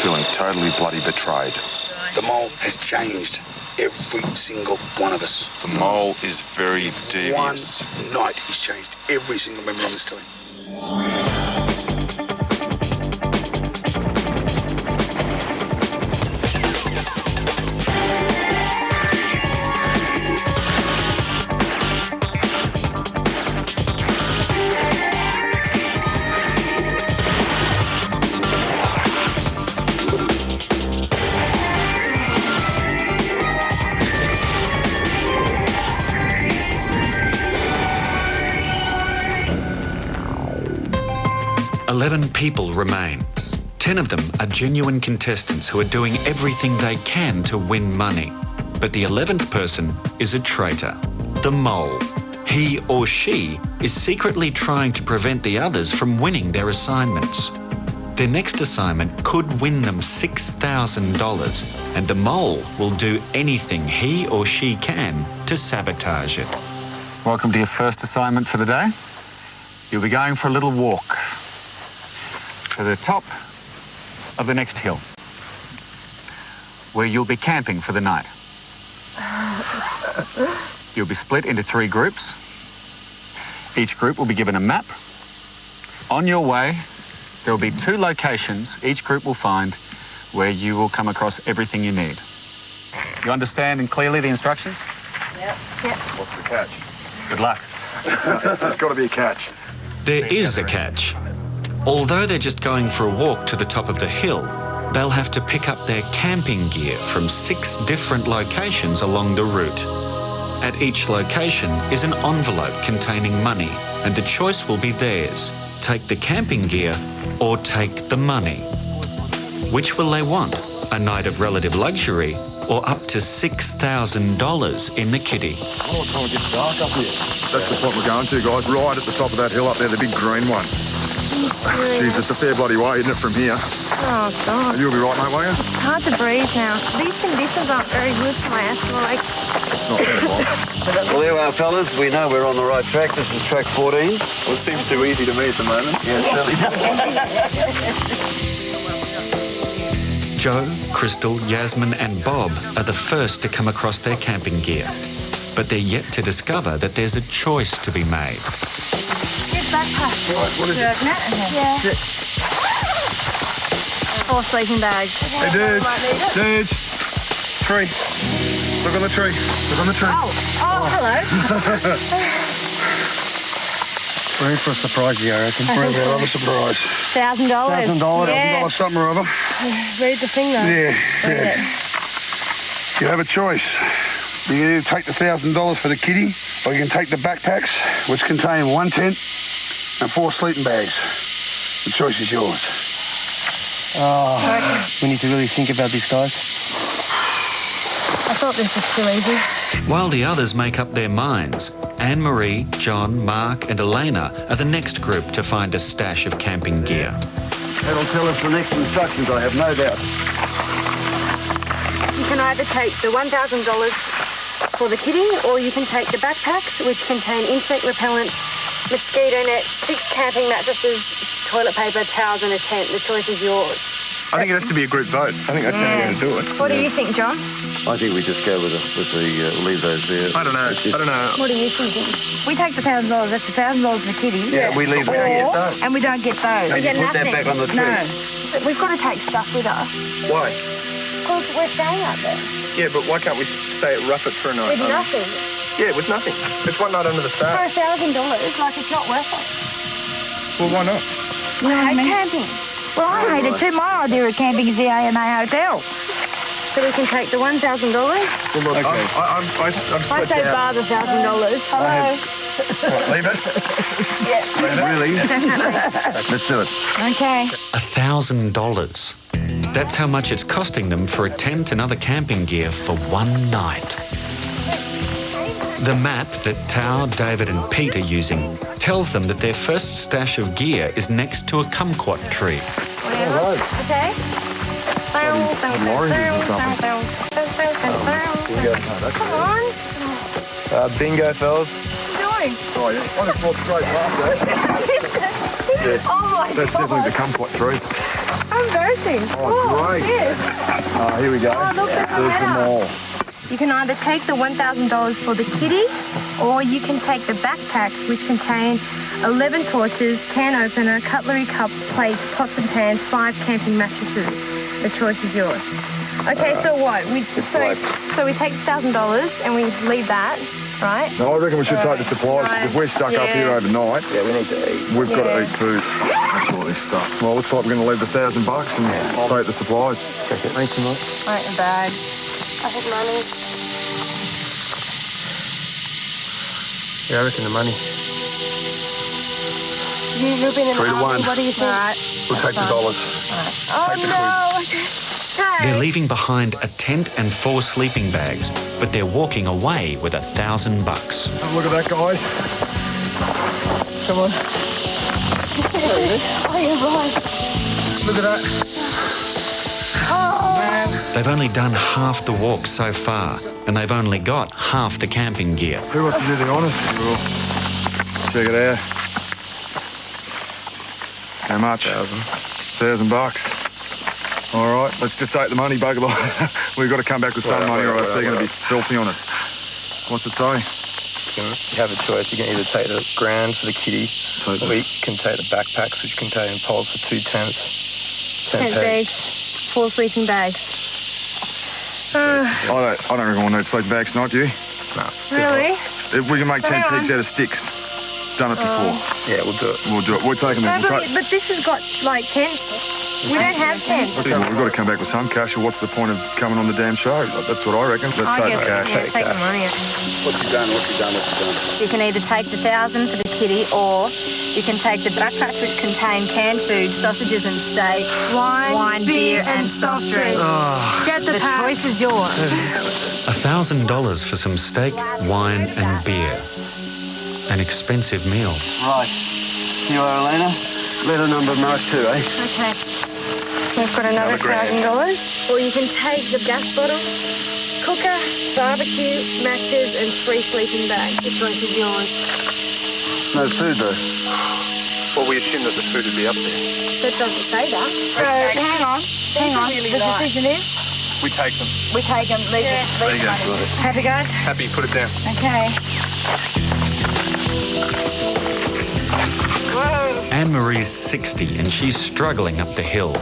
feeling totally bloody betrayed. The mole has changed every single one of us. The mole is very devious. One night he's changed every single member of this team. People remain. 10 of them are genuine contestants who are doing everything they can to win money. But the 11th person is a traitor, the mole. He or she is secretly trying to prevent the others from winning their assignments. Their next assignment could win them $6,000, and the mole will do anything he or she can to sabotage it. Welcome to your first assignment for the day. You'll be going for a little walk to the top of the next hill, where you'll be camping for the night. You'll be split into 3 groups. Each group will be given a map. On your way, there will be 2 locations each group will find where you will come across everything you need. You understand clearly the instructions? Yep. What's the catch? Good luck. There's got to be a catch. There is a catch. Although they're just going for a walk to the top of the hill, they'll have to pick up their camping gear from 6 different locations along the route. At each location is an envelope containing money, and the choice will be theirs. Take the camping gear or take the money. Which will they want? A night of relative luxury or up to $6,000 in the kitty? Oh, it's kind of gets dark up here. That's the spot we're going to, guys. Right at the top of that hill up there, the big green one. Jeez, it's a fair bloody way, isn't it, from here? Oh, God. You'll be right, mate, won't you? It's hard to breathe now. These conditions aren't very good for my asthma. It's not very long. Well, there we are, fellas. We know we're on the right track. This is track 14. Well, it seems too easy to me at the moment. Yeah, it certainly does. Joe, Crystal, Yasmin and Bob are the first to come across their camping gear. But they're yet to discover that there's a choice to be made. Backpack. What is it? Yeah. 4 sleeping bags. Hey, dudes. Tree. Look on the tree. Look on the tree. Oh, hello. We're in for a surprise here, I reckon. We're in for another surprise. $1,000. $1,000, something or other. Read the thing, though. Yeah. Read it. You have a choice. You can either take the $1,000 for the kitty, or you can take the backpacks, which contain 1 tent and 4 sleeping bags. The choice is yours. Oh, we need to really think about this, guys. I thought this was too easy. While the others make up their minds, Anne-Marie, John, Mark and Elena are the next group to find a stash of camping gear. That'll tell us the next instructions, I have no doubt. You can either take the $1,000 for the kitty, or you can take the backpacks, which contain insect repellent, mosquito net, 6 camping mattresses, toilet paper, towels and a tent. The choice is yours. I think it has to be a group vote. I think that's the only way to do it. What do you think, John? I think we just go with the leave those there. I don't know. What are you thinking? We take the $1,000. That's the $1,000 for the kitty. Yeah, we leave those. And we don't get those. And We you get put that nothing. back on the tree. No. But we've got to take stuff with us. Why? Because we're staying up there. Yeah, but why can't we stay at Ruffett for a night? With nothing. Yeah, with nothing. It's one night under the For stars. $1,000, like it's not worth it. Well, why not? I hate camping. Well, I hate it too. My idea of camping is the AMA hotel. So we can take the $1,000. Well, look, Okay. I'm I say bar the $1,000. Hello. Leave it? Really? Definitely. Let's do it. Okay. $1,000. That's how much it's costing them for a tent and other camping gear for one night. The map that Tao, David and Pete are using tells them that their first stash of gear is next to a kumquat tree. Okay. Come on. Bingo, fellas. What are you doing? Oh, yeah. I just walked straight past that. Oh my That's God. definitely the kumquat tree. embarrassing. Oh, great. Yes. Oh, here we go. Oh, look, that's There's them better. all. You can either take the $1,000 for the kitty, or you can take the backpacks, which contain 11 torches, can opener, cutlery, cups, plates, pots and pans, 5 camping mattresses. The choice is yours. Okay, so what? So we take $1,000 and we leave that, right? No, I reckon we should take the supplies. Right. If we're stuck up here overnight, Yeah, we need to eat. we've got to eat food. That's all this stuff. Well, looks like we're going to leave the $1,000 and take the supplies. Check it. Thank you, mate. Right, a bag. I have money. Yeah, I reckon the money. You've been in 3 to 1. What do you think? Right. We'll take the dollars. Oh, Take the no. They're Okay. leaving behind a tent and 4 sleeping bags, but they're walking away with $1,000. Have a look at that, guys. Come on. Oh, you're right. Look at that. They've only done half the walk so far, and they've only got half the camping gear. Who wants to do the honours? Check it out. How much? $1,000. All right, let's just take the money, bugger life. We've got to come back with some money or else they're going to be filthy on us. What's it say? You have a choice. You can either take the grand for the kitty, or you can take the backpacks, which contain poles for 2 tents, 10 Tent pegs. bags, 4 sleeping bags. I don't reckon we'll need sleeping bags tonight, do you? No, it's too Really? If we can make 10 Hang on. pigs out of sticks. Done it before. hot. Yeah, we'll do it. We'll do it. We're taking No, them. but this has got, like, tents. We don't have tents. We've got to come back with some cash, or what's the point of coming on the damn show? That's what I reckon. Let's I take guess, the cash. yeah, take the money. What's he done? So you can either take the 1,000 for the kitty, or you can take the backpacks, which contain canned food, sausages and steak, wine, beer, and soft drink. Get the choice is yours. $1,000 for some steak, wine and beer. An expensive meal. Right. You are, Elena. Letter number mark 2, eh? Okay. We've got another $1,000. Or you can take the gas bottle, cooker, barbecue, matches, and 3 sleeping bags. The choice is yours. No food, though. Well, we assume that the food would be up there. That doesn't say that. So hang on. The decision is We take them. we take them. Leave it. Leave the money. Happy guys? Happy, put it down. Okay. Anne-Marie's 60 and she's struggling up the hill.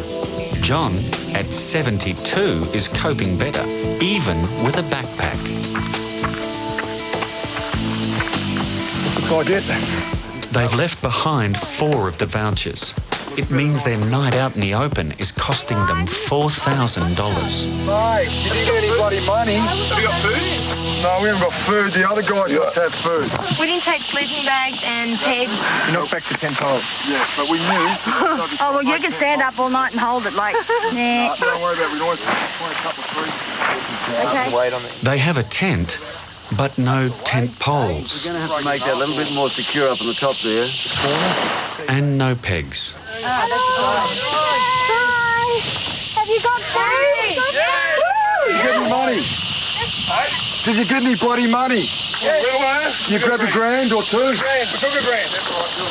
John, at 72, is coping better, even with a backpack. Looks like it. They've left behind 4 of the vouchers. It means their night out in the open is costing them $4,000. Mate, did you get any bloody money? Have you got food? No, we haven't got food. The other guys must have food. We didn't take sleeping bags and pegs. You knocked back the 10 poles. Yeah, but we knew. Oh, well, you can stand up all night and hold it like, nah. Don't worry about it. We'd always point a couple of 3. Okay. Wait on it. They have a tent, but no tent poles. We're going to have to make that a little bit more secure up on the top there. And no pegs. Hi. Have you got food? Did you get any money? Did you get any bloody money? You grabbed a grand or 2? We took a grand.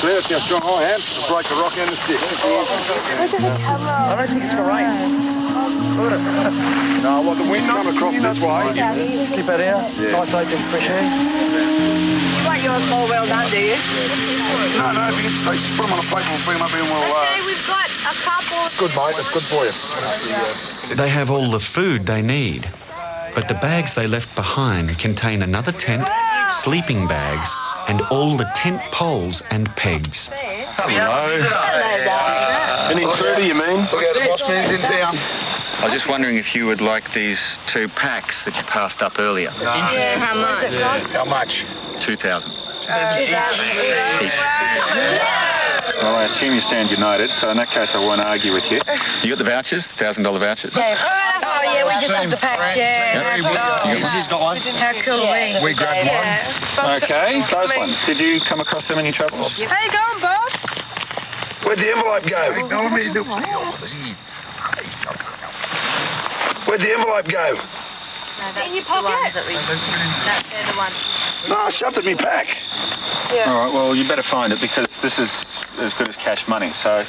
See, that's how strong I am. I'll break the rock and the stick. I don't think it's great. No, well, the wind's come across this way. Slip that out. Yeah. Nice open, fresh air. You want yours all well done, do you? No, if you can put them on a plate, we'll bring them up here and we'll... Okay, we've got a couple. Good, mate. That's good for you. They have all the food they need, but the bags they left behind contain another tent, sleeping bags, and all the tent poles and pegs. An intruder, you mean? Look out, the boss man's in town. I was just wondering if you would like these 2 packs that you passed up earlier. Yeah, how much? How much? 2,000. Well, I assume you stand united, so in that case I won't argue with you. You got the vouchers, $1,000 vouchers? Oh, yeah, we just have the packs, yeah. She's got one. How cool are we? We grabbed one. Okay, those ones. Did you come across them in your travels? How you going, Bob? Where'd the envelope go? Where'd the envelope go? In your pocket? They're the ones. No, I shoved it in my pack. Yeah. All right, well, you better find it because this is as good as cash money. So,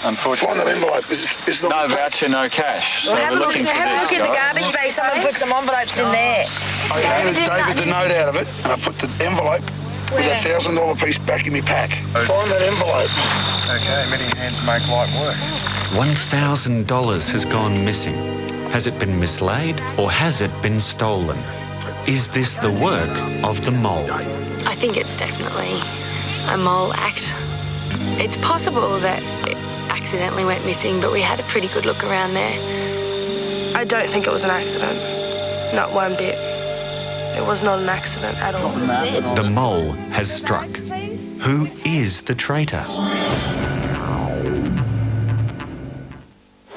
unfortunately... Find that envelope. It's not No voucher, no cash. So we're looking for Have a this, look at the guys. garbage bag. Someone put some envelopes in there. I handed David the note out of it, and I put the envelope with a $1,000 piece back in my pack. Find that envelope. Okay, many hands make light work. $1,000 has gone missing. Has it been mislaid or has it been stolen? Is this the work of the mole? I think it's definitely a mole act. It's possible that it accidentally went missing, but we had a pretty good look around there. I don't think it was an accident. Not one bit. It was not an accident at all. The mole has struck. Who is the traitor?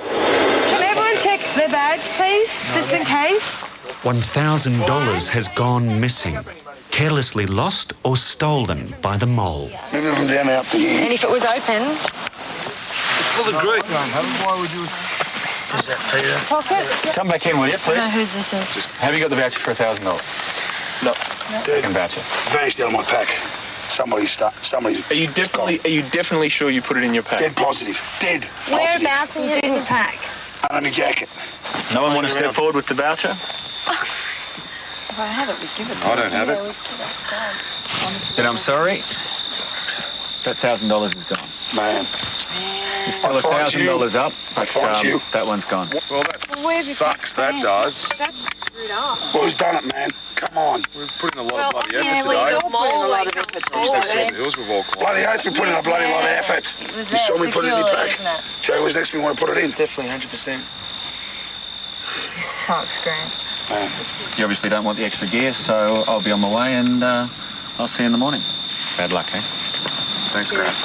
Can everyone check their bags, please, just in case? $1,000 has gone missing, carelessly lost or stolen by the mole. Maybe from down out to here. And if it was open, Full of grit. Why would you... Is that Peter? Pocket? Come back in, will you, please? Who's this is? Have you got the voucher for $1,000? No. Second voucher. Vanished out of my pack. Somebody. Are you definitely sure you put it in your pack? Dead positive. Dead positive. whereabouts in your didn't pack? Under my jacket. No one want to step forward with the voucher? If I have it, we give it to I don't have it. Then I'm sorry. That $1,000 is gone. Man. You're still I find $1,000 up, I but find you. that one's gone. Well, that sucks, that does. That's screwed up. Well, who's done it, man? Come on. We've put in a lot of bloody effort yeah, today. we all like That's all the hills we've all climbed. Bloody oath, we put in a bloody lot of effort. You saw me put it in my pack. Joe was next to me when I put it in. Definitely 100%. This sucks, Grant. Man. You obviously don't want the extra gear, so I'll be on my way and I'll see you in the morning. Bad luck, eh? Thanks, Grant.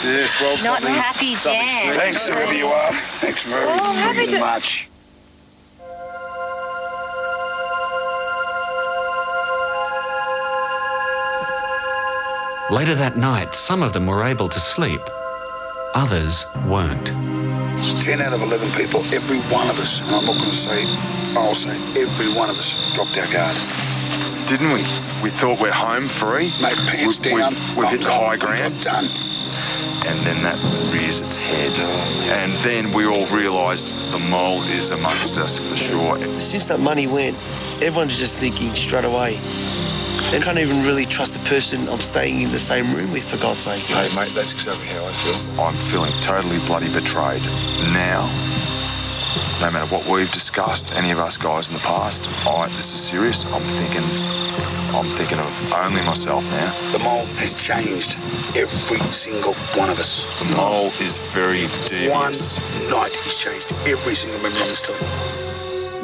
Yes, well, Not happy, Jan. Thanks, whoever you are. Thanks very, very much. Later that night, some of them were able to sleep. Others weren't. 10 out of 11 people, every one of us, and I'm not going to say, I'll say every one of us dropped our guard. Didn't we? We thought we're home free. Mate, pants down. We've hit the high ground. We got done. And then that rears its head. And then we all realised the mole is amongst us for sure. Since that money went, everyone's just thinking straight away, they can't even really trust the person I'm staying in the same room with, for God's sake. Hey, mate, that's exactly how I feel. I'm feeling totally bloody betrayed. Now, no matter what we've discussed, any of us guys in the past, this is serious. I'm thinking of only myself now. The mole has changed every single one of us. The mole is very devious. One night he's changed every single member on this team.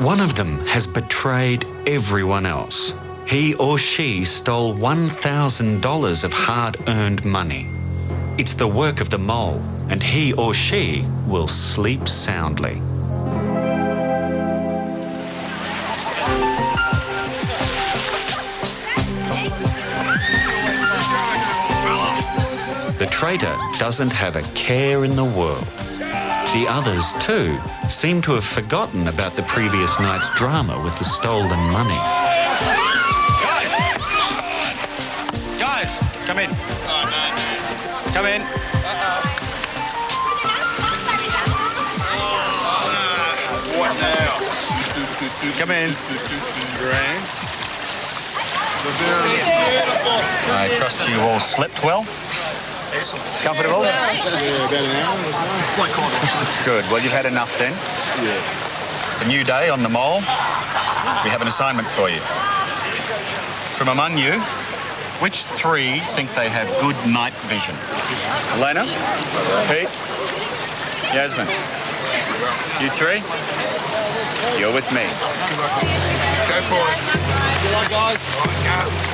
One of them has betrayed everyone else. He or she stole $1,000 of hard-earned money. It's the work of the mole, and he or she will sleep soundly. The traitor doesn't have a care in the world. The others, too, seem to have forgotten about the previous night's drama with the stolen money. Guys, come in. Come in. What now? Come in. Grant. I trust you all slept well? Comfortable? Yeah, about an hour or so. Good. Well, you've had enough then. Yeah. It's a new day on the mole. We have an assignment for you. From among you, which three think they have good night vision? Elena? Pete? Yasmin? You three? You're with me. Go for it. Good luck, guys. All right, go.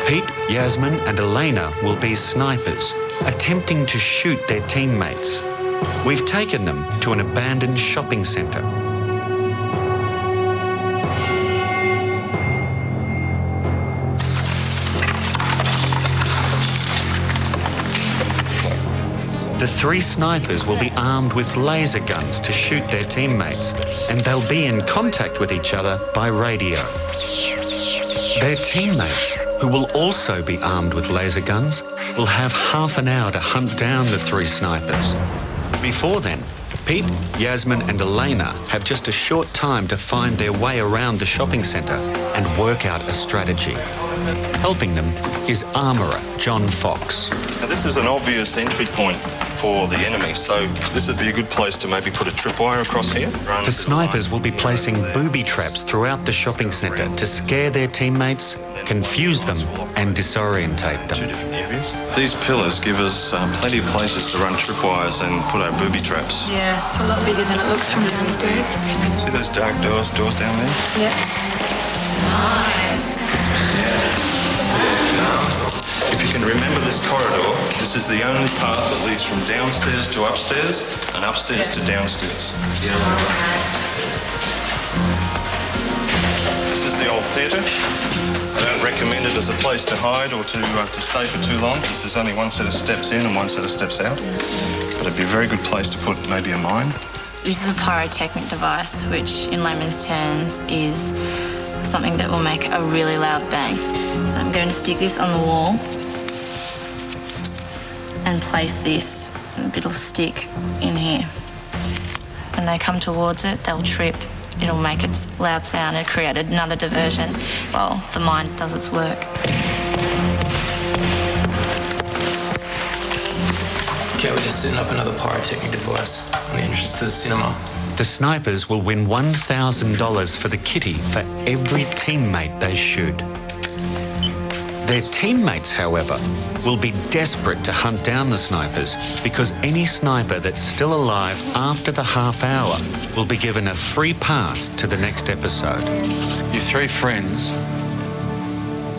Pete, Yasmin and Elena will be snipers, attempting to shoot their teammates. We've taken them to an abandoned shopping centre. The 3 snipers will be armed with laser guns to shoot their teammates, and they'll be in contact with each other by radio. Their teammates, who will also be armed with laser guns, will have half an hour to hunt down the 3 snipers. Before then, Pete, Yasmin and Elena have just a short time to find their way around the shopping centre and work out a strategy. Helping them is armourer John Fox. Now, this is an obvious entry point for the enemy, so this would be a good place to maybe put a tripwire across here. The snipers will be placing booby traps throughout the shopping centre to scare their teammates, confuse them and disorientate them. These pillars give us plenty of places to run tripwires and put our booby traps. Yeah, it's a lot bigger than it looks from downstairs. See those dark doors down there? Yeah. Nice. If you can remember this corridor, this is the only path that leads from downstairs to upstairs and upstairs to downstairs. This is the old theatre. I don't recommend it as a place to hide or to stay for too long. This is only one set of steps in and one set of steps out. But it'd be a very good place to put maybe a mine. This is a pyrotechnic device, which in layman's terms is something that will make a really loud bang. So I'm going to stick this on the wall and place this little stick in here. When they come towards it, they'll trip. It'll make its loud sound and create another diversion while the mine does its work. Okay, we're just setting up another pyrotechnic device on the entrance to the cinema. The snipers will win $1,000 for the kitty for every teammate they shoot. Their teammates, however, will be desperate to hunt down the snipers because any sniper that's still alive after the half hour will be given a free pass to the next episode. Your 3 friends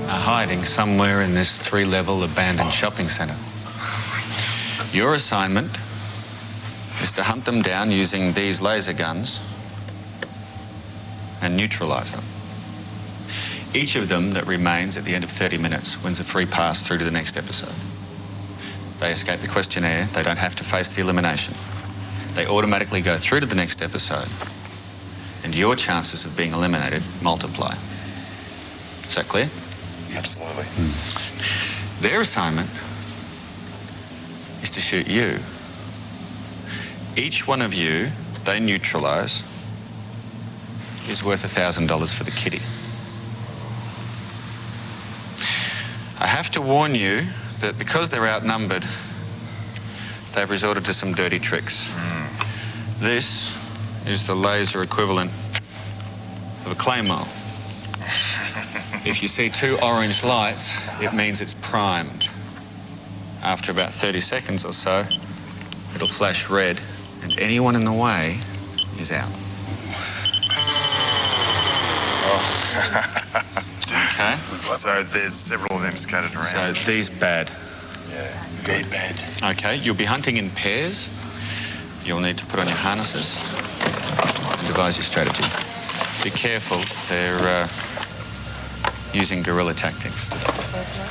are hiding somewhere in this 3-level abandoned shopping centre. Your assignment is to hunt them down using these laser guns and neutralise them. Each of them that remains at the end of 30 minutes wins a free pass through to the next episode. They escape the questionnaire, they don't have to face the elimination. They automatically go through to the next episode, and your chances of being eliminated multiply. Is that clear? Absolutely. Their assignment is to shoot you. Each one of you they neutralise is worth $1,000 for the kitty. I have to warn you that because they're outnumbered, they've resorted to some dirty tricks. This is the laser equivalent of a claymore. If you see 2 orange lights, it means it's primed. After about 30 seconds or so, it'll flash red, and anyone in the way is out. Okay. So there's several of them scattered around. So these bad. Yeah, very bad. Okay, you'll be hunting in pairs. You'll need to put on your harnesses and devise your strategy. Be careful, they're using guerrilla tactics.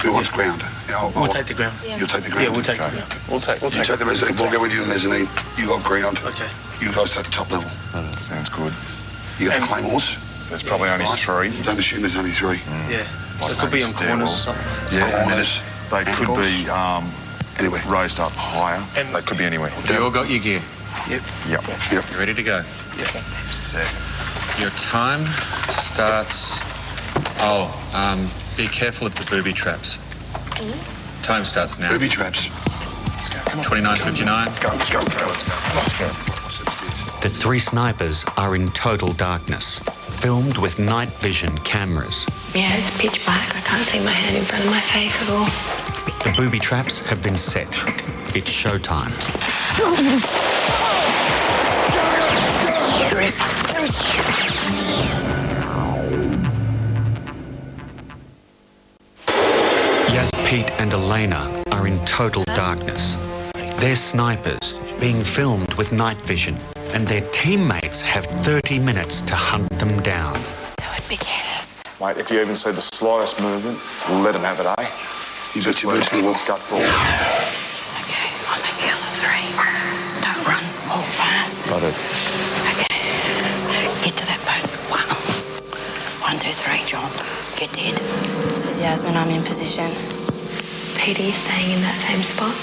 Who wants ground? Yeah, We'll take the ground. You'll take the ground? Yeah, we'll take the ground. We'll take You take the mezzanine. We'll go with you in the mezzanine. You got ground. Okay. You guys take the top level. That sounds good. You got the claymores? There's probably only 3. Don't assume there's only 3. Yeah. Like It could be on maybe corners or stairwells. something. Yeah, Corners, they could be anywhere. raised up higher. They could be anywhere. You all got your gear? Yep. Yep. Yep. You ready to go? Yep. Set. Your time starts... be careful of the booby traps. Time starts now. Booby traps. 29:59. Go, let's go. Let's go. The 3 snipers are in total darkness, filmed with night vision cameras. Yeah, it's pitch black. I can't see my hand in front of my face at all. The booby traps have been set. It's showtime. There is. Yas, Pete and Elena are in total darkness. They're snipers being filmed with night vision, and their teammates have 30 minutes to hunt them down. So it begins. Mate, if you even see the slightest movement, let them have it, eh? You just your boots in the wall. Gut full. Okay, on the count of 3. Righto. Get to that boat. 1, 2, 3, John. Get dead. This is Yasmin. I'm in position. Peter, you staying in that same spot?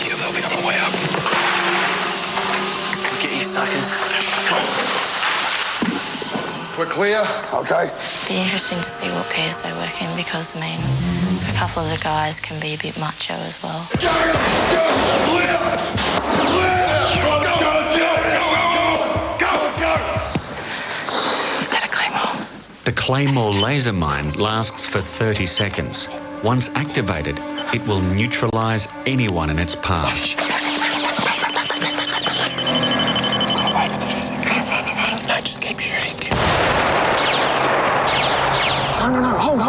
Yeah, they'll be on the way up. Get you suckers. Come on. We're clear. Okay. Be interesting to see what pairs they work in because, I mean, a couple of the guys can be a bit macho as well. The Claymore laser mine lasts for 30 seconds. Once activated, it will neutralise anyone in its path. Wait for 30 seconds. Can't see anything. No, just keep shooting. No, hold.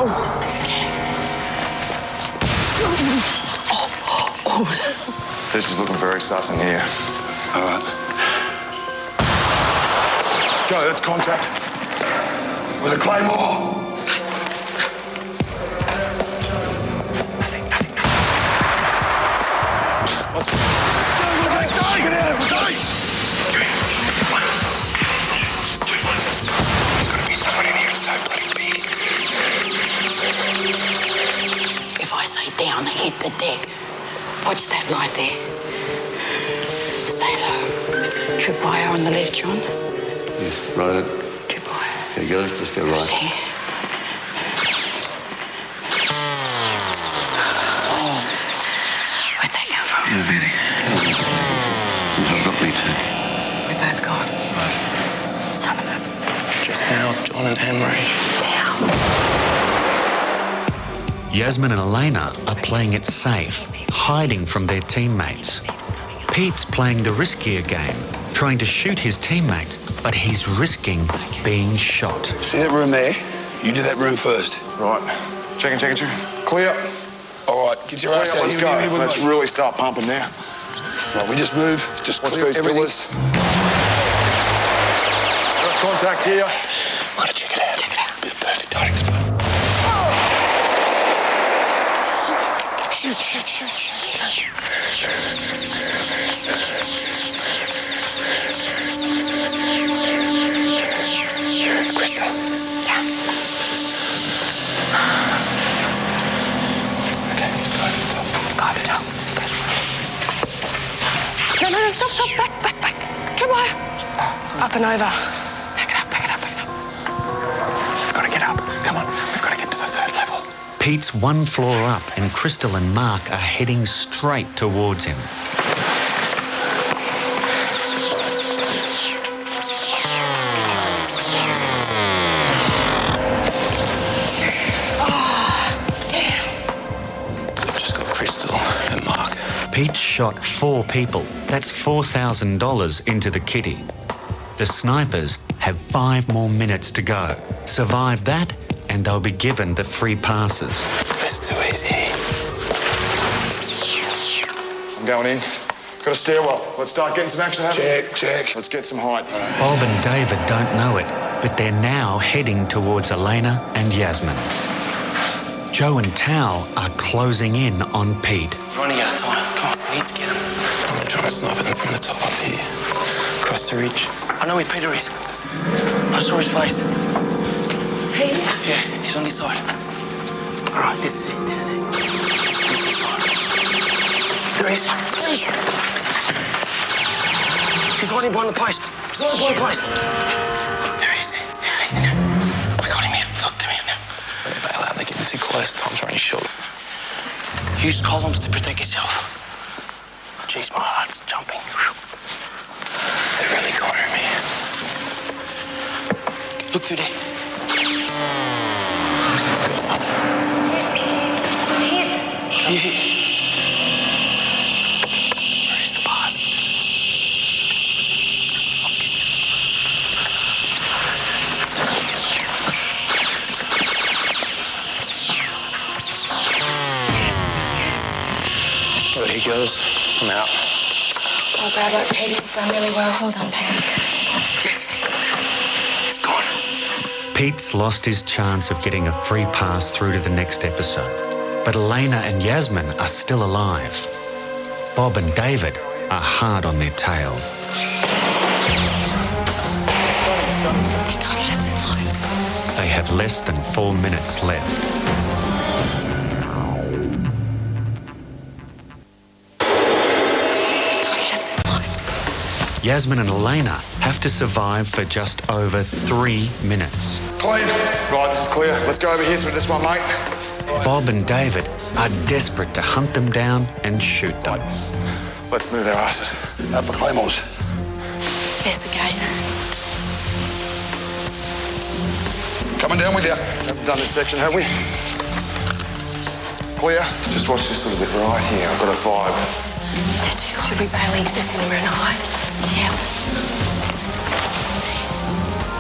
This is looking very sus in here. All right. Go, that's contact. Was it Claymore? Nothing. What's it? Get out of the way! There's got to be someone in here. It's so bloody big. If I say down, hit the deck. Watch that light there. Stay low. Tripwire on the left, John. Yes, righto. Tripwire. Okay, girls, just go right. See? Where'd they come from? Yeah, Betty. I've got me too. We're both gone. Son of a... Just now, John and Anne-Marie. Yasmin and Elena are playing it safe, hiding from their teammates. Pete's playing the riskier game, trying to shoot his teammates, but he's risking being shot. See that room there? You do that room first. Right. Checking. Clear. All right, get your ass out. Let's go. Let's really start pumping now. Right, we just move. Just watch clear these everything. pillars. Got contact here. Gotta check it out. Be the perfect hiding spot. Shoot. Crystal. Yeah. Okay, go over top. No, stop. Back. Tripwire. Up and over. Back it up. We've got to get up. Come on, we've got to get to the 3rd level. Pete's one floor up and Crystal and Mark are heading straight towards him. Pete shot 4 people. That's $4,000 into the kitty. The snipers have 5 more minutes to go. Survive that, and they'll be given the free passes. That's too easy. I'm going in. Got a stairwell. Let's start getting some action happening. Check. Let's get some height. Bob and David don't know it, but they're now heading towards Elena and Yasmin. Joe and Tao are closing in on Pete. Running out of time. Come on, we need to get him. I'm going to try and snipe him from the top up here. Across the ridge. I know where Peter is. I saw his face. Peter? Yeah, he's on this side. All right, this is it. This is fine. There he is. He's hiding behind the post. There he is. I got him here. Look, come here now. Don't bail out. They're getting too close. Time's running short. Use columns to protect yourself. Jeez, my heart's jumping. They're really cornering me. Look through there. Hit. You hit. Where is the bastard? There he goes. I'm out. Oh, bad luck, Pete. You've done really well. Hold on, Pete. Yes. He's gone. Pete's lost his chance of getting a free pass through to the next episode. But Elena and Yasmin are still alive. Bob and David are hard on their tail. They have less than 4 minutes left. Yasmin and Elena have to survive for just over 3 minutes. Clean. Right, this is clear. Let's go over here through this one, mate. Bob and David are desperate to hunt them down and shoot them. Let's move our asses. Out for claymores. There's the gate. Coming down with you. Haven't done this section, have we? Clear. Just watch this little bit right here. I've got a vibe. They're too close. Should we bail into the cinema and hide? Yeah.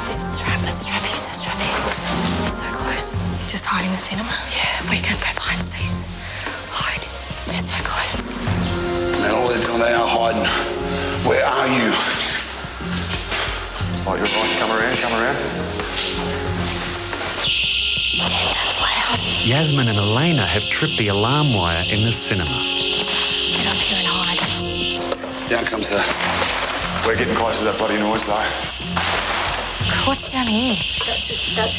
This is the trap. It's the trap here. It's so close. Just hiding the cinema? Yeah, we can go behind the seats. Hide. They're so close. Man, all they're doing, they are hiding. Where are you? Right, you're right. Come around. Damn, that's loud. Yasmin and Elena have tripped the alarm wire in the cinema. Get up here and hide. Down comes the... We're getting close to that bloody noise, though. What's down here? That's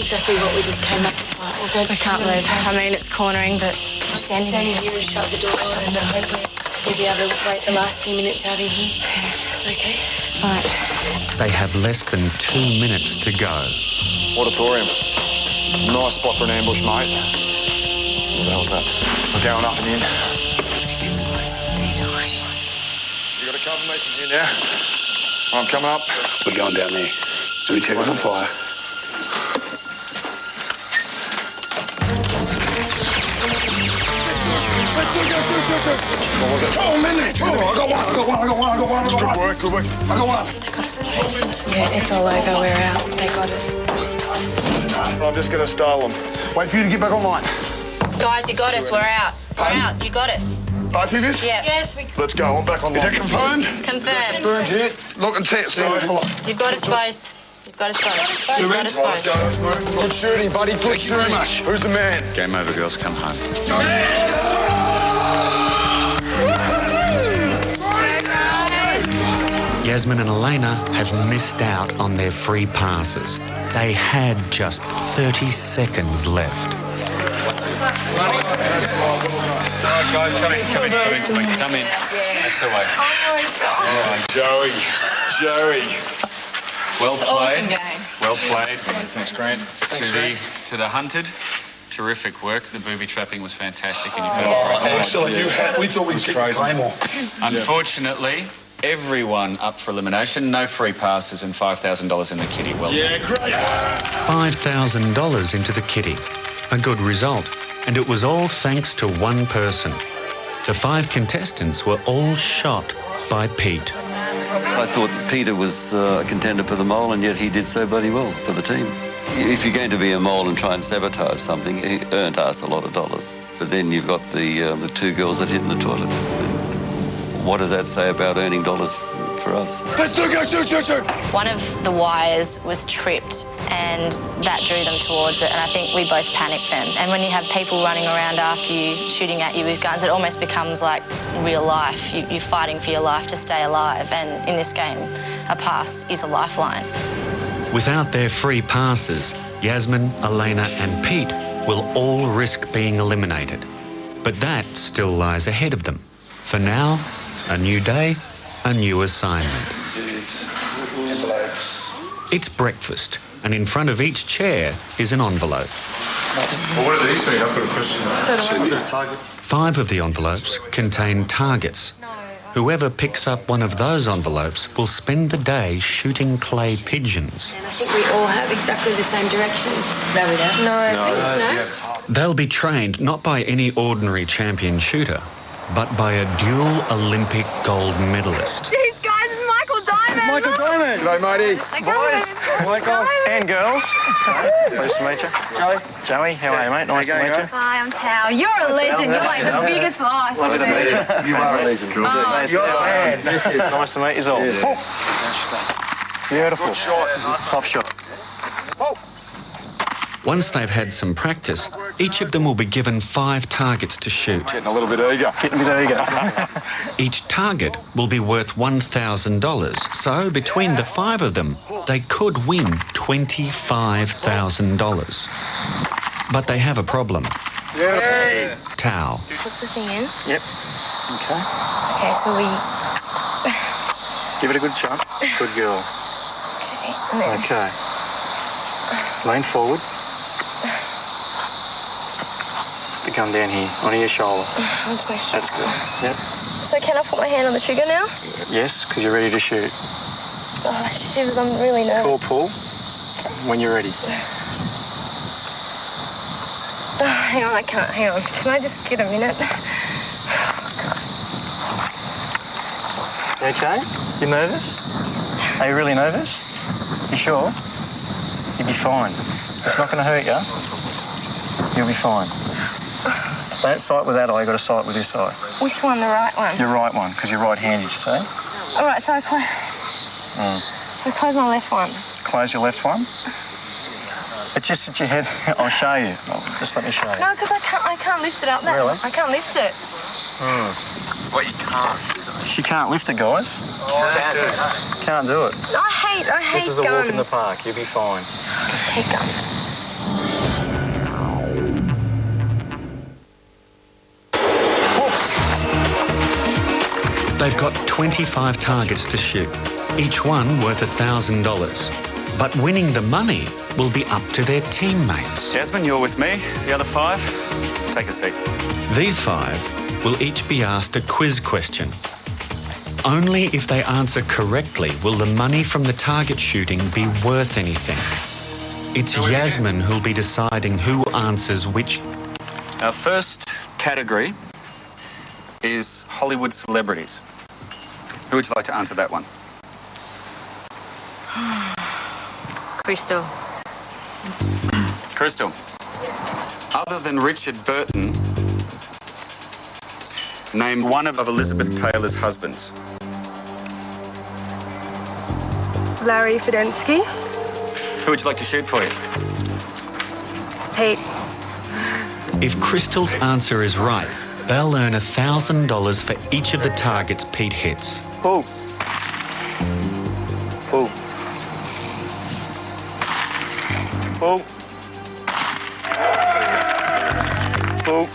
exactly what we just came up with. Right, we'll go. We can't move. I mean, it's cornering, but standing here and shut the door, and hopefully we'll be able to wait the last few minutes out in here. Okay. All right. They have less than 2 minutes to go. Auditorium. Nice spot for an ambush, mate. What the hell's that? I'm going up and in. It gets closer to daytime. You got to cover me from here now. I'm coming up. We're going down there. So we check for fire. What was it? Oh, minute! Oh, I got one. Good work. I got one. They got us both. Yeah, it's all over. We're out. They got us. I'm just going to style them. Wait for you to get back online. Guys, you got us. We're out. We're out. You got us. Both of you? Yeah. Yes, we. Let's go. I'm back online. Is that confirmed? Confirmed. Confirmed here. Look and test. You've got us both. You've got us both. You've got us Let's go. both. Let's move. Good shooting, buddy. Good shooting. Very much. Who's the man? Game over, girls. Come home. Yasmin and Elena have missed out on their free passes. They had just 30 seconds left. All right, guys, come in. That's the way. Oh my God. Joey. Well It's an played. awesome game. Well played. Thanks, Grant. To the hunted, terrific work. The booby trapping was fantastic. And Excellent. We thought we could get the claymore. Unfortunately, everyone up for elimination. No free passes and $5,000 in the kitty. Well, great. $5,000 into the kitty. A good result. And it was all thanks to one person. The 5 contestants were all shot by Pete. I thought that Peter was a contender for the mole, and yet he did so bloody well for the team. If you're going to be a mole and try and sabotage something, he earned us a lot of dollars. But then you've got the 2 girls that hid in the toilet. What does that say about earning dollars for us? Let's do it. Go shoot. One of the wires was tripped and that drew them towards it, and I think we both panicked then. And when you have people running around after you, shooting at you with guns, it almost becomes like real life. You're fighting for your life to stay alive, and in this game, a pass is a lifeline. Without their free passes, Yasmin, Elena and Pete will all risk being eliminated. But that still lies ahead of them. For now, a new day, a new assignment. It's breakfast, and in front of each chair is an envelope. Well, what do these mean? I've got a question. 5 of the envelopes contain targets. Whoever picks up one of those envelopes will spend the day shooting clay pigeons. And I think we all have exactly the same directions. No, we don't. No. They'll be trained not by any ordinary champion shooter, but by a dual Olympic gold medalist. Jeez, guys, it's Michael Diamond. Michael Diamond. G'day, matey. Boys, Michael and girls. Nice to meet you. Joey, how are you, mate? Nice to meet you. Hi, I'm Tao. You're a legend. You're like the biggest loss. Lovely to meet you. You are a legend. You're a man. Nice to meet you all. Beautiful. Good shot. Top shot. Once they've had some practice, each of them will be given 5 targets to shoot. Getting a little bit eager. Getting a bit eager. Each target will be worth $1,000, so between the 5 of them, they could win $25,000. But they have a problem. Yeah. Towel. Put the thing in. Yep. Okay. Okay, so we... Give it a good shot. Good girl. Okay. Okay. Lean forward. To come down here, onto your shoulder. Onto my shoulder. That's good. Yep. So can I put my hand on the trigger now? Yes, because you're ready to shoot. Oh, shivers, I'm really nervous. Pull when you're ready. Oh, hang on, I can't. Hang on. Can I just get a minute? You okay? You nervous? Are you really nervous? You sure? You'll be fine. It's not going to hurt you. You'll be fine. Don't sight with that eye, you've got to sight with this eye. Which one, the right one? Your right one, because you're right-handed, you see? All right, so I close... So close my left one. Close your left one. But just at your head, I'll show you. Just let me show you. No, because I can't lift it up there. Really? I can't lift it. What you can't. She can't lift it, guys. Can't do it. I hate This is a guns. walk in the park. You'll be fine. I hate guns. They've got 25 targets to shoot, each one worth $1,000. But winning the money will be up to their teammates. Jasmine, you're with me. The other 5, take a seat. These 5 will each be asked a quiz question. Only if they answer correctly will the money from the target shooting be worth anything. It's Yasmin who'll be deciding who answers which. Our first category is Hollywood celebrities. Who would you like to answer that one? Crystal. Crystal. Other than Richard Burton, name one of Elizabeth Taylor's husbands. Larry Fidensky. Who would you like to shoot for you? Pete. If Crystal's answer is right, they'll earn $1,000 for each of the targets Pete hits. Pull. Pull. Pull. Pull. 3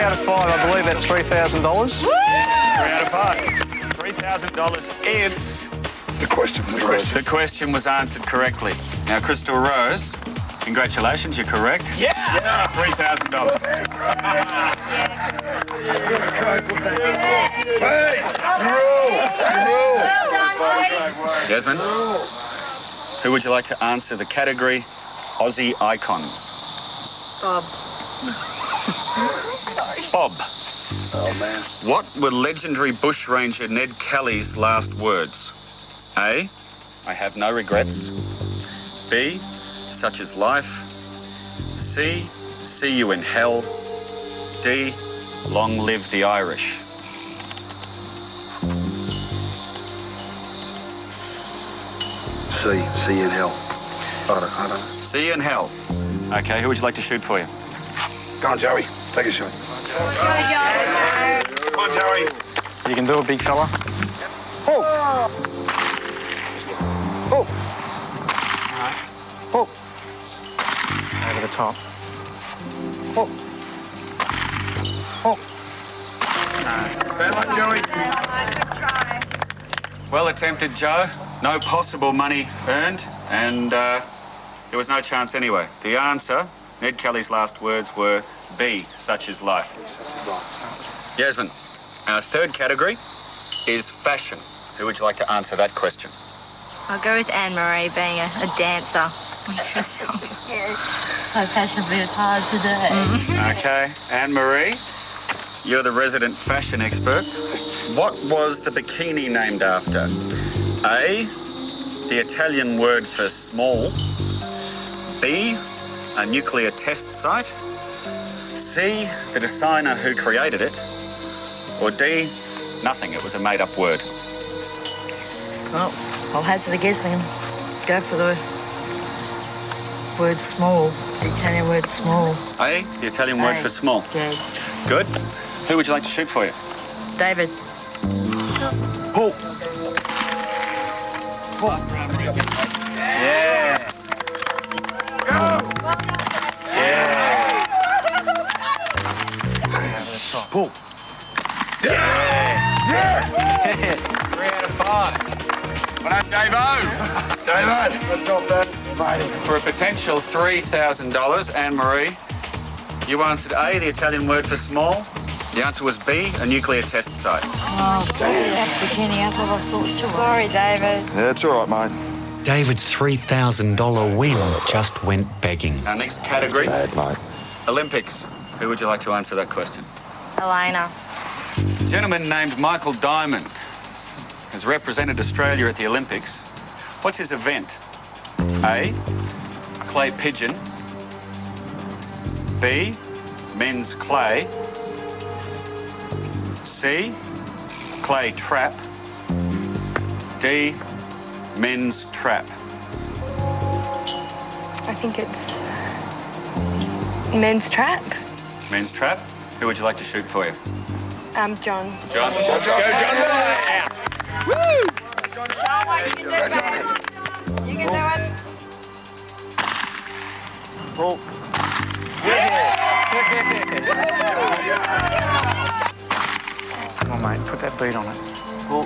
out of 5, I believe that's $3,000. 3 out of 5. $3,000 if the question was answered correctly. Now, Crystal Rose, congratulations, you're correct. Yeah! $3,000. Yasmin, who would you like to answer the category Aussie icons? Bob. Bob. Oh, man. What were legendary bushranger Ned Kelly's last words? A, I have no regrets. B, such is life. C, see you in hell. D, long live the Irish. See you in hell. I don't know. See you in hell. Okay, who would you like to shoot for you? Go on, Joey. Take a shot. Come on, Joey. You can do it, big fella. Pull. Pull. Pull. Over the top. Pull. Pull. Bad luck, Joey. Well attempted, Joe. No possible money earned, and there was no chance anyway. The answer, Ned Kelly's last words were B, such is life. Yasmin, our third category is fashion. Who would you like to answer that question? I'll go with Anne-Marie being a dancer. So fashionably attired today. Okay, Anne-Marie, you're the resident fashion expert. What was the bikini named after? A, the Italian word for small. B, a nuclear test site. C, the designer who created it. Or D, nothing, it was a made-up word. Well, I'll hazard a guess and go for the word small, the Italian word small. A, the Italian word for small. Yeah. Good. Who would you like to shoot for you? David. Paul. Yeah. Yeah. Paul. Yes. 3 out of 5. Well done, Dave-O. David. That's not bad, mate. For a potential $3,000, Anne-Marie, you answered A, the Italian word for small. The answer was B, a nuclear test site. Oh, damn. Kenny, I thought I thought too. Sorry, David. Yeah, it's all right, mate. David's $3,000 win just went begging. Our next category, Bad, mate. Olympics. Who would you like to answer that question? Elena. A gentleman named Michael Diamond has represented Australia at the Olympics. What's his event? A, clay pigeon. B, men's clay. C, clay trap. D, men's trap. I think it's men's trap. Men's trap? Who would you like to shoot for you? John. John. Go, John. Yeah. Woo! You can do it. You can do it. Paul. Come on, mate. Put that beat on it. Paul.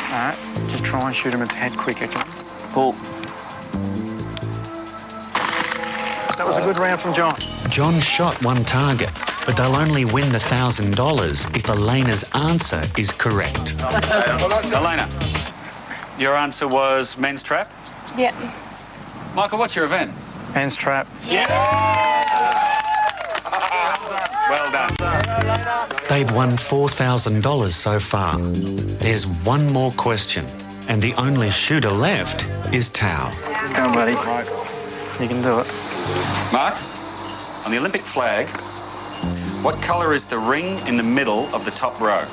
All right. Just try and shoot him at the head quicker, John. Paul. That was a good round from John. John shot one target, but they'll only win the $1,000 if Elena's answer is correct. Elena, your answer was men's trap? Yeah. Michael, what's your event? Men's trap. Well done. They've won $4,000 so far. There's one more question, and the only shooter left is Tao. Go on, buddy. You can do it. Mark, on the Olympic flag, what colour is the ring in the middle of the top row?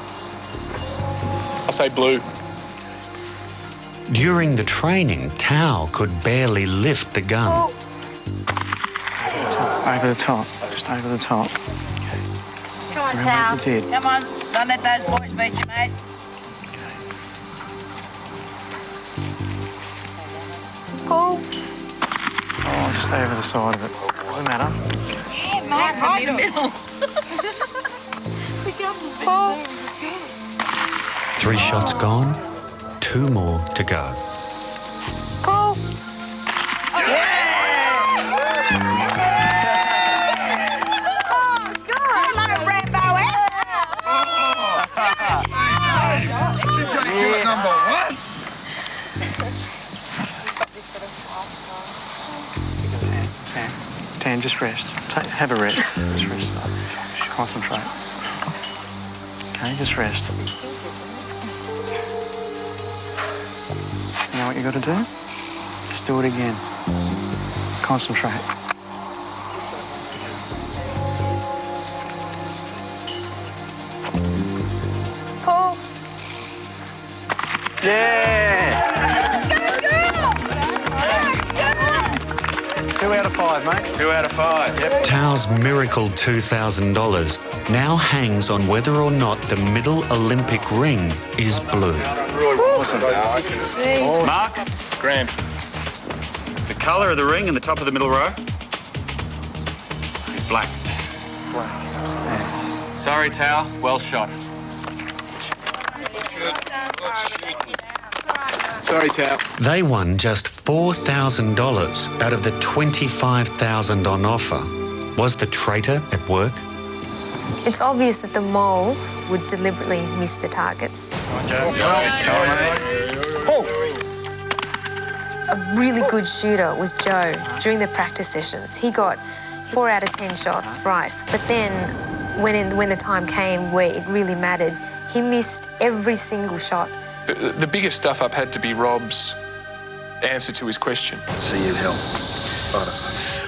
I'll say blue. During the training, Tao could barely lift the gun. Over the top. Just over the top. Come on, Remember Tao. what you did. Come on, don't let those boys beat you, mate. Paul. Oh, just over the side of it. Doesn't matter. Yeah, mate, right in the middle. Paul. 3 shots gone, 2 more to go. Paul. Tan, just rest. Have a rest. Just rest. Concentrate. Okay, just rest. You know what you got to do? Just do it again. Concentrate. Paul. Yeah! 2 out of 5, mate. 2 out of 5. Yep. Tao's miracle $2,000 now hangs on whether or not the middle Olympic ring is blue. Awesome. Mark? Graham. The colour of the ring in the top of the middle row is black. Sorry, Tao. Well shot. Sorry, Tao. They won just $4,000 out of the $25,000 on offer. Was the traitor at work? It's obvious that the mole would deliberately miss the targets. A really good shooter was Joe during the practice sessions. He got 4 out of 10 shots right, but then when the time came where it really mattered, he missed every single shot. The biggest stuff-up had to be Rob's answer to his question. So you'd help.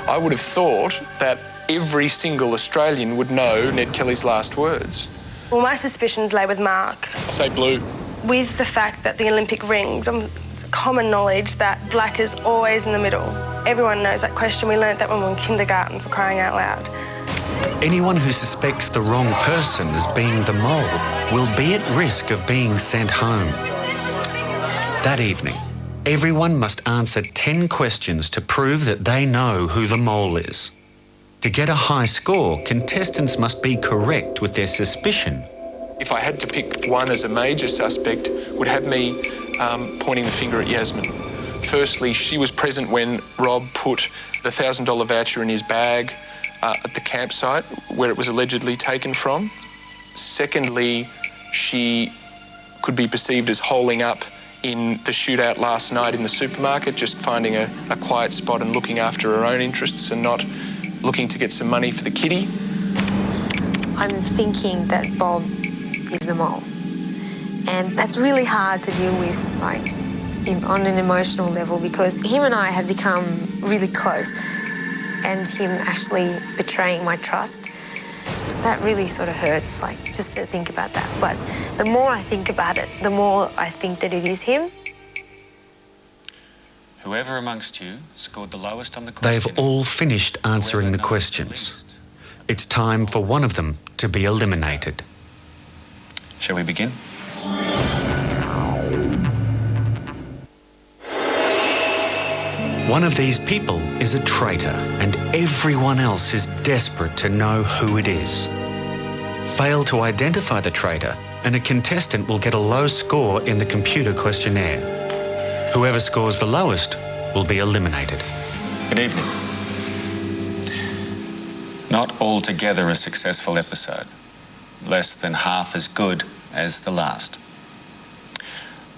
I would have thought that every single Australian would know Ned Kelly's last words. Well, my suspicions lay with Mark. I'll say blue. with the fact that the Olympic rings, it's common knowledge that black is always in the middle. Everyone knows that question. We learnt that when we were in kindergarten, for crying out loud. Anyone who suspects the wrong person as being the mole will be at risk of being sent home. That evening, everyone must answer 10 questions to prove that they know who the mole is. To get a high score, contestants must be correct with their suspicion. If I had to pick one as a major suspect, would have me pointing the finger at Yasmin. Firstly, she was present when Rob put the $1,000 voucher in his bag at the campsite where it was allegedly taken from. Secondly, she could be perceived as holing up in the shootout last night in the supermarket, just finding a quiet spot and looking after her own interests and not looking to get some money for the kiddie. I'm thinking that Bob is the mole. And that's really hard to deal with, like, on an emotional level, because him and I have become really close. And him actually betraying my trust, that really sort of hurts, like, just to think about that. But the more I think about it, the more I think that it is him. Whoever amongst you scored the lowest on the question. They've all finished answering the questions. It's time for one of them to be eliminated. Shall we begin? One of these people is a traitor, and everyone else is desperate to know who it is. Fail to identify the traitor, and a contestant will get a low score in the computer questionnaire. Whoever scores the lowest will be eliminated. Good evening. Not altogether a successful episode. Less than half as good as the last.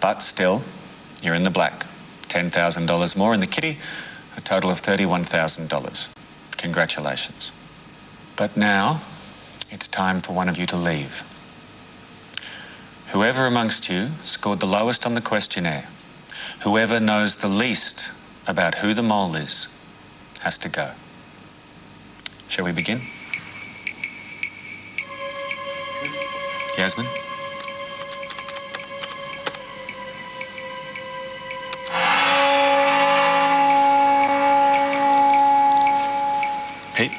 But still, you're in the black. $10,000 more in the kitty, a total of $31,000. Congratulations. But now, it's time for one of you to leave. Whoever amongst you scored the lowest on the questionnaire, whoever knows the least about who the mole is, has to go. Shall we begin? Yasmin? Pete?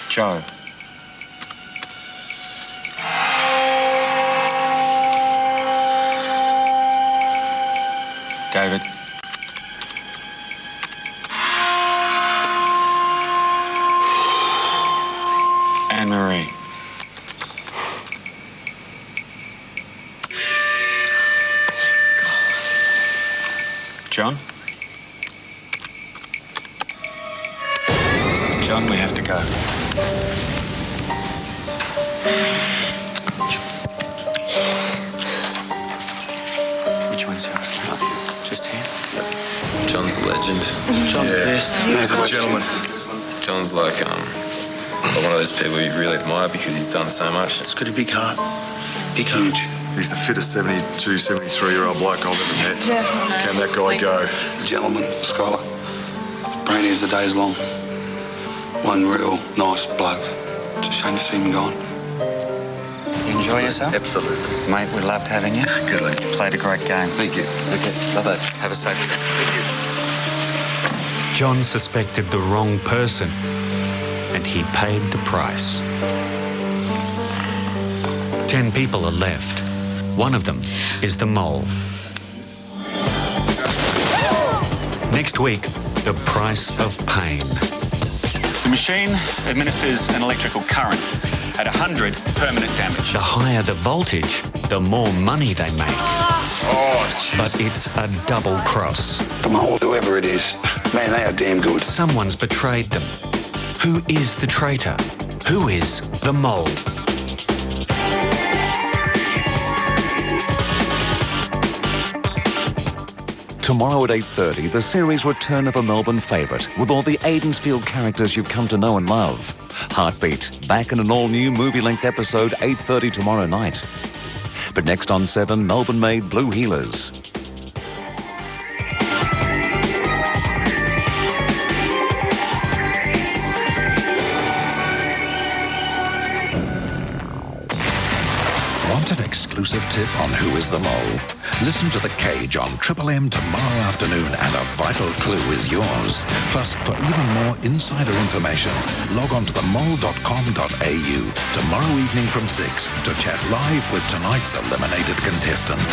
Joe? David? Anne-Marie? John? John, we have to go. Which one's yours now? Just here? John's a legend. John's the best. He's a gentleman. John's like one of those people you really admire because he's done so much. He's got a big heart. Big heart. Huge. He's the fittest 72, 73-year-old bloke I've ever met. Definitely. Can that guy go? Gentleman, scholar. Brainy as the day's long. One real nice bloke. It's a shame to see him gone. You enjoy yourself? Absolutely. Mate, we loved having you. Good one. You played a great game. Thank you. Okay, bye-bye. Have a safe trip. John suspected the wrong person, and he paid the price. 10 people are left. One of them is the mole. Next week, the price of pain. The machine administers an electrical current at 100 permanent damage. The higher the voltage, the more money they make. But it's a double cross. The mole, whoever it is, man, they are damn good. Someone's betrayed them. Who is the traitor? Who is the mole? Tomorrow at 8:30, the series Return of a Melbourne Favourite, with all the Aidensfield characters you've come to know and love. Heartbeat, back in an all-new movie-length episode, 8:30 tomorrow night. But next on 7, Melbourne-made Blue Heelers. Want an exclusive tip on who is the mole? Listen to The Cage on Triple M tomorrow afternoon and a vital clue is yours. Plus, for even more insider information, log on to themole.com.au tomorrow evening from 6 to chat live with tonight's eliminated contestant.